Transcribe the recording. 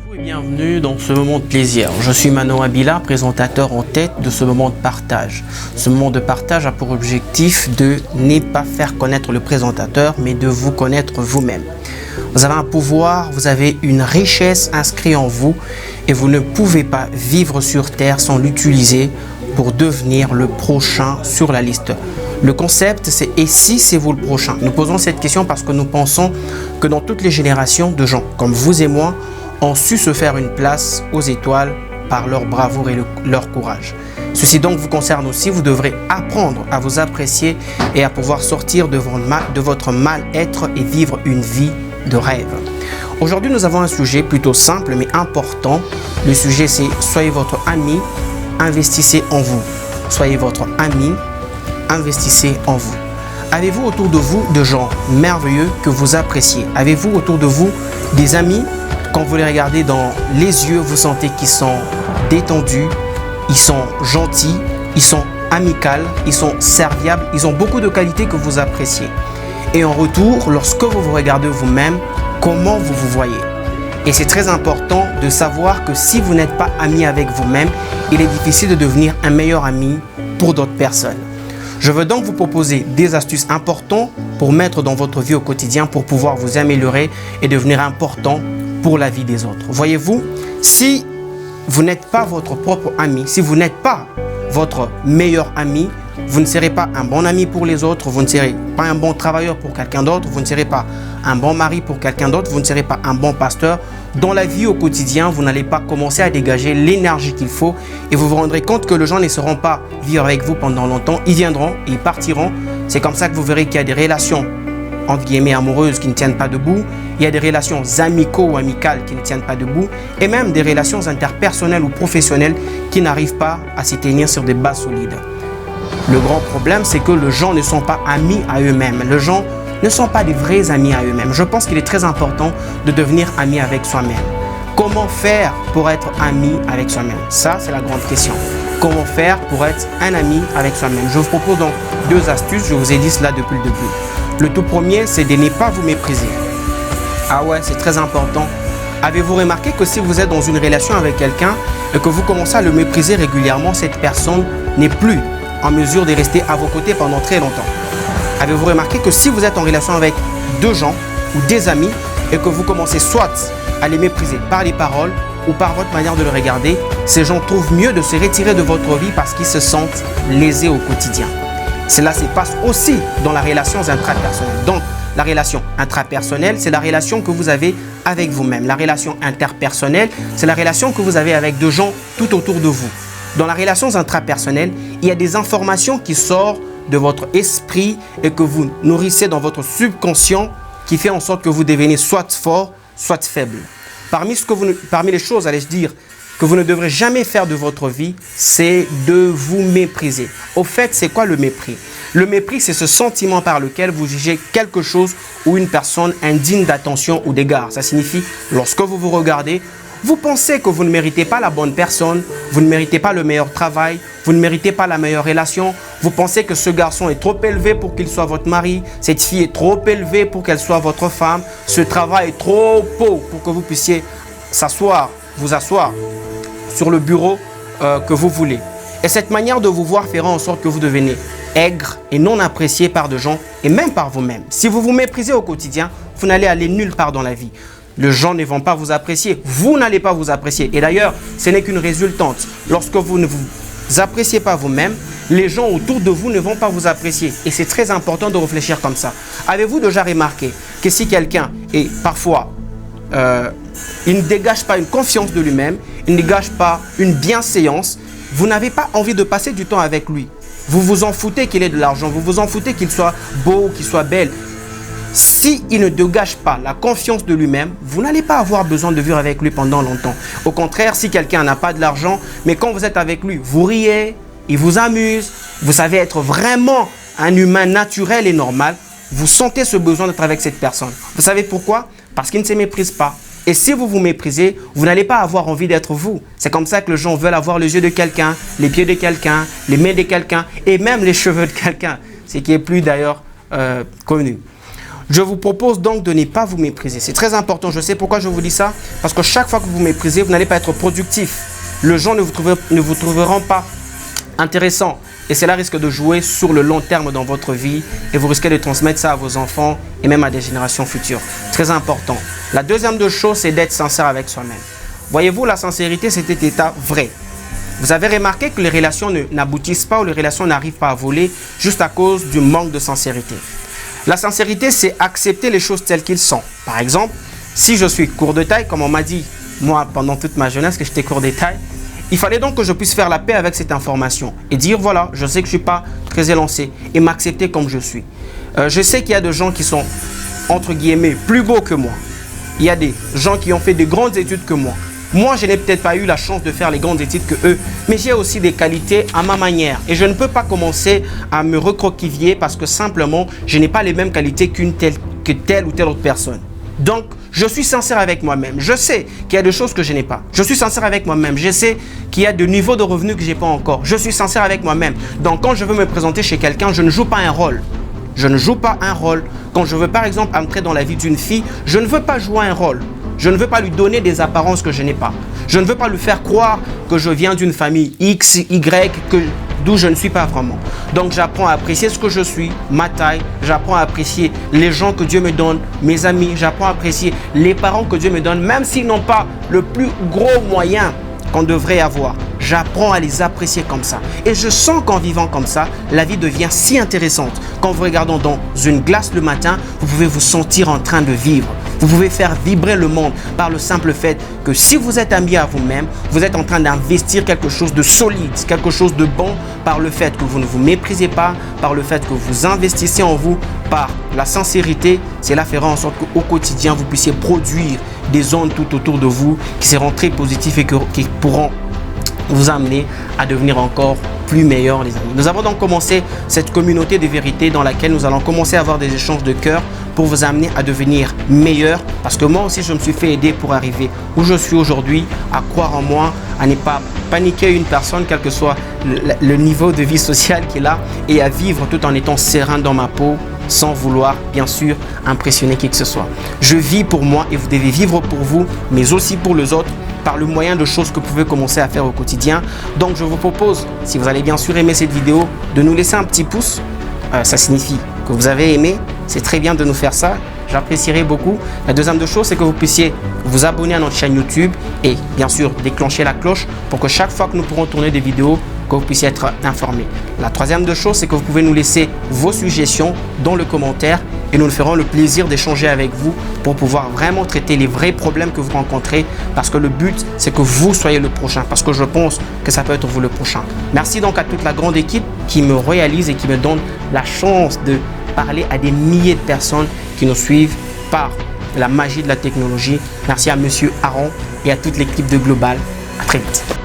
Bonjour et bienvenue dans ce moment de plaisir. Je suis Manon Abila, présentateur en tête de ce moment de partage. Ce moment de partage a pour objectif de ne pas faire connaître le présentateur, mais de vous connaître vous-même. Vous avez un pouvoir, vous avez une richesse inscrite en vous et vous ne pouvez pas vivre sur Terre sans l'utiliser pour devenir le prochain sur la liste. Le concept, c'est « et si c'est vous le prochain ?» Nous posons cette question parce que nous pensons que dans toutes les générations de gens comme vous et moi, ont su se faire une place aux étoiles par leur bravoure et leur courage. Ceci donc vous concerne aussi, vous devrez apprendre à vous apprécier et à pouvoir sortir de votre mal-être et vivre une vie de rêve. Aujourd'hui, nous avons un sujet plutôt simple mais important. Le sujet, c'est « Soyez votre ami, investissez en vous ». Soyez votre ami, investissez en vous. Avez-vous autour de vous des gens merveilleux que vous appréciez? Avez-vous autour de vous des amis? Quand vous les regardez dans les yeux, vous sentez qu'ils sont détendus, ils sont gentils, ils sont amicaux, ils sont serviables, ils ont beaucoup de qualités que vous appréciez. Et en retour, lorsque vous vous regardez vous-même, comment vous vous voyez? Et c'est très important de savoir que si vous n'êtes pas ami avec vous-même, il est difficile de devenir un meilleur ami pour d'autres personnes. Je veux donc vous proposer des astuces importantes pour mettre dans votre vie au quotidien pour pouvoir vous améliorer et devenir important pour la vie des autres. Voyez-vous, si vous n'êtes pas votre propre ami, si vous n'êtes pas votre meilleur ami, vous ne serez pas un bon ami pour les autres, vous ne serez pas un bon travailleur pour quelqu'un d'autre, vous ne serez pas un bon mari pour quelqu'un d'autre, vous ne serez pas un bon pasteur. Dans la vie au quotidien, vous n'allez pas commencer à dégager l'énergie qu'il faut et vous vous rendrez compte que les gens ne seront pas vivre avec vous pendant longtemps, ils viendront, ils partiront. C'est comme ça que vous verrez qu'il y a des relations entre guillemets amoureuses qui ne tiennent pas debout, il y a des relations amicaux ou amicales qui ne tiennent pas debout et même des relations interpersonnelles ou professionnelles qui n'arrivent pas à s'y tenir sur des bases solides. Le grand problème, c'est que les gens ne sont pas amis à eux-mêmes. Les gens ne sont pas des vrais amis à eux-mêmes. Je pense qu'il est très important de devenir ami avec soi-même. Comment faire pour être ami avec soi-même? Ça, c'est la grande question. Comment faire pour être un ami avec soi-même? Je vous propose donc deux astuces. Je vous ai dit cela depuis le début. Le tout premier, c'est de ne pas vous mépriser. Ah ouais, c'est très important. Avez-vous remarqué que si vous êtes dans une relation avec quelqu'un et que vous commencez à le mépriser régulièrement, cette personne n'est plus en mesure de rester à vos côtés pendant très longtemps? Avez-vous remarqué que si vous êtes en relation avec deux gens ou des amis et que vous commencez soit à les mépriser par les paroles ou par votre manière de le regarder, ces gens trouvent mieux de se retirer de votre vie parce qu'ils se sentent lésés au quotidien. Cela se passe aussi dans la relation intrapersonnelle. Donc, la relation intrapersonnelle, c'est la relation que vous avez avec vous-même. La relation interpersonnelle, c'est la relation que vous avez avec deux gens tout autour de vous. Dans la relation intrapersonnelle, il y a des informations qui sortent de votre esprit et que vous nourrissez dans votre subconscient qui fait en sorte que vous devenez soit fort, soit faible. Parmi les choses, allais-je dire, que vous ne devrez jamais faire de votre vie, c'est de vous mépriser. Au fait, c'est quoi le mépris? Le mépris, c'est ce sentiment par lequel vous jugez quelque chose ou une personne indigne d'attention ou d'égard. Ça signifie, lorsque vous vous regardez, vous pensez que vous ne méritez pas la bonne personne, vous ne méritez pas le meilleur travail, vous ne méritez pas la meilleure relation, vous pensez que ce garçon est trop élevé pour qu'il soit votre mari, cette fille est trop élevée pour qu'elle soit votre femme, ce travail est trop haut pour que vous puissiez vous asseoir sur le bureau que vous voulez. Et cette manière de vous voir fera en sorte que vous devenez aigre et non apprécié par des gens et même par vous-même. Si vous vous méprisez au quotidien, vous n'allez aller nulle part dans la vie. Les gens ne vont pas vous apprécier, vous n'allez pas vous apprécier. Et d'ailleurs, ce n'est qu'une résultante. Lorsque vous ne vous appréciez pas vous-même, les gens autour de vous ne vont pas vous apprécier. Et c'est très important de réfléchir comme ça. Avez-vous déjà remarqué que si quelqu'un est parfois, il ne dégage pas une confiance de lui-même, il ne dégage pas une bienséance, vous n'avez pas envie de passer du temps avec lui. Vous vous en foutez qu'il ait de l'argent, vous vous en foutez qu'il soit beau ou qu'il soit belle. S'il ne dégage pas la confiance de lui-même, vous n'allez pas avoir besoin de vivre avec lui pendant longtemps. Au contraire, si quelqu'un n'a pas de l'argent, mais quand vous êtes avec lui, vous riez, il vous amuse, vous savez être vraiment un humain naturel et normal, vous sentez ce besoin d'être avec cette personne. Vous savez pourquoi? Parce qu'il ne se méprise pas. Et si vous vous méprisez, vous n'allez pas avoir envie d'être vous. C'est comme ça que les gens veulent avoir les yeux de quelqu'un, les pieds de quelqu'un, les mains de quelqu'un et même les cheveux de quelqu'un, ce qui est plus d'ailleurs connu. Je vous propose donc de ne pas vous mépriser. C'est très important. Je sais pourquoi je vous dis ça. Parce que chaque fois que vous vous méprisez, vous n'allez pas être productif. Les gens ne vous trouveront pas intéressant. Et cela risque de jouer sur le long terme dans votre vie. Et vous risquez de transmettre ça à vos enfants et même à des générations futures. Très important. La deuxième de chose, c'est d'être sincère avec soi-même. Voyez-vous, la sincérité, c'est cet état vrai. Vous avez remarqué que les relations n'aboutissent pas ou les relations n'arrivent pas à voler juste à cause du manque de sincérité. La sincérité, c'est accepter les choses telles qu'elles sont. Par exemple, si je suis court de taille, comme on m'a dit, moi, pendant toute ma jeunesse, que j'étais court de taille, il fallait donc que je puisse faire la paix avec cette information et dire, voilà, je sais que je ne suis pas très élancé et m'accepter comme je suis. Je sais qu'il y a des gens qui sont, entre guillemets, plus beaux que moi. Il y a des gens qui ont fait de grandes études que moi. Moi, je n'ai peut-être pas eu la chance de faire les grandes études que eux, mais j'ai aussi des qualités à ma manière. Et je ne peux pas commencer à me recroqueviller parce que simplement, je n'ai pas les mêmes qualités que telle ou telle autre personne. Donc, je suis sincère avec moi-même. Je sais qu'il y a des choses que je n'ai pas. Je suis sincère avec moi-même. Je sais qu'il y a des niveaux de revenus que je n'ai pas encore. Je suis sincère avec moi-même. Donc, quand je veux me présenter chez quelqu'un, je ne joue pas un rôle. Je ne joue pas un rôle. Quand je veux, par exemple, entrer dans la vie d'une fille, je ne veux pas jouer un rôle. Je ne veux pas lui donner des apparences que je n'ai pas. Je ne veux pas lui faire croire que je viens d'une famille X, Y, d'où je ne suis pas vraiment. Donc j'apprends à apprécier ce que je suis, ma taille. J'apprends à apprécier les gens que Dieu me donne, mes amis. J'apprends à apprécier les parents que Dieu me donne, même s'ils n'ont pas le plus gros moyen qu'on devrait avoir. J'apprends à les apprécier comme ça. Et je sens qu'en vivant comme ça, la vie devient si intéressante. Quand vous regardez dans une glace le matin, vous pouvez vous sentir en train de vivre. Vous pouvez faire vibrer le monde par le simple fait que si vous êtes ami à vous-même, vous êtes en train d'investir quelque chose de solide, quelque chose de bon par le fait que vous ne vous méprisez pas, par le fait que vous investissez en vous, par la sincérité. Cela fera en sorte qu'au quotidien, vous puissiez produire des ondes tout autour de vous qui seront très positives et qui pourront vous amener à devenir encore plus meilleur, les amis. Nous avons donc commencé cette communauté de vérité dans laquelle nous allons commencer à avoir des échanges de cœur pour vous amener à devenir meilleur, parce que moi aussi je me suis fait aider pour arriver où je suis aujourd'hui, à croire en moi, à ne pas paniquer une personne quel que soit le niveau de vie sociale qu'il a, et à vivre tout en étant serein dans ma peau, sans vouloir bien sûr impressionner qui que ce soit. Je vis pour moi et vous devez vivre pour vous, mais aussi pour les autres, par le moyen de choses que vous pouvez commencer à faire au quotidien. Donc je vous propose, si vous allez bien sûr aimer cette vidéo, de nous laisser un petit pouce. Ça signifie que vous avez aimé. C'est très bien de nous faire ça. J'apprécierais beaucoup. La deuxième chose, c'est que vous puissiez vous abonner à notre chaîne YouTube et bien sûr déclencher la cloche pour que chaque fois que nous pourrons tourner des vidéos, que vous puissiez être informé. La troisième chose, c'est que vous pouvez nous laisser vos suggestions dans le commentaire et nous nous ferons le plaisir d'échanger avec vous pour pouvoir vraiment traiter les vrais problèmes que vous rencontrez, parce que le but, c'est que vous soyez le prochain, parce que je pense que ça peut être vous le prochain. Merci donc à toute la grande équipe qui me réalise et qui me donne la chance de parler à des milliers de personnes qui nous suivent par la magie de la technologie. Merci à Monsieur Aaron et à toute l'équipe de Global. À très vite.